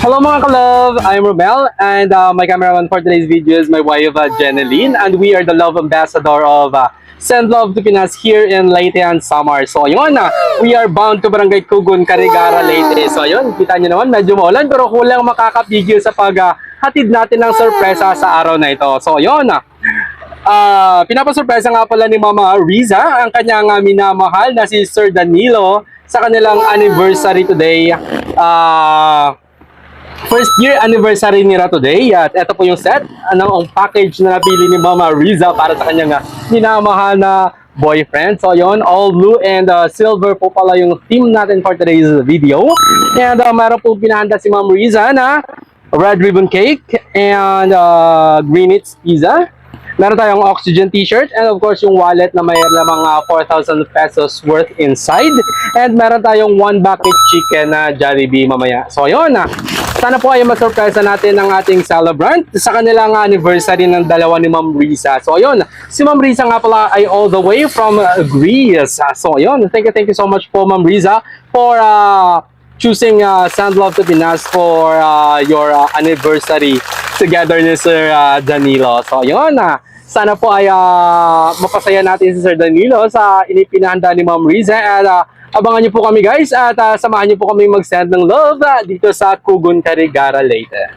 Hello mga ka-love! I'm Romel and my cameraman for today's video is my wife Jeneline, and we are the love ambassador of Send Love to Pinas here in Leyte and Samar. So yun we are bound to Barangay Cugun, Carigara, Leyte. So yun, kita nyo naman medyo maulan pero kulang makakapigil sa paghatid natin ng sorpresa sa araw na ito. So yun pinapasurpresa nga pala ni Mama Riza ang kanyang minamahal na si Sir Danilo sa kanilang anniversary today. First year anniversary nila today. At ito po yung set ng package na napili ni Mama Riza para sa kanyang minamahal na boyfriend. So yun, all blue and silver po pala yung theme natin for today's video. And meron po pinahanda si Mama Riza na red ribbon cake and Greenwich pizza. Meron tayong oxygen t-shirt and of course yung wallet na may mga 4,000 pesos worth inside. And meron tayong one bucket chicken na Jollibee mamaya. So yun sana po ay masurpresa natin ng ating celebrant sa kanilang anniversary ng dalawa ni Ma'am Riza. So yun, si Ma'am Riza nga pala ay all the way from Greece. So yun, thank you so much po Ma'am Riza for choosing Send Love to Pinas for your anniversary together ni Sir Danilo. So yun sana po ay mapasaya natin si Sir Danilo sa inipinahanda ni Ma'am Riza. At abangan niyo po kami guys at samahan niyo po kami mag-send ng love dito sa Cugun, Carigara, Leyte.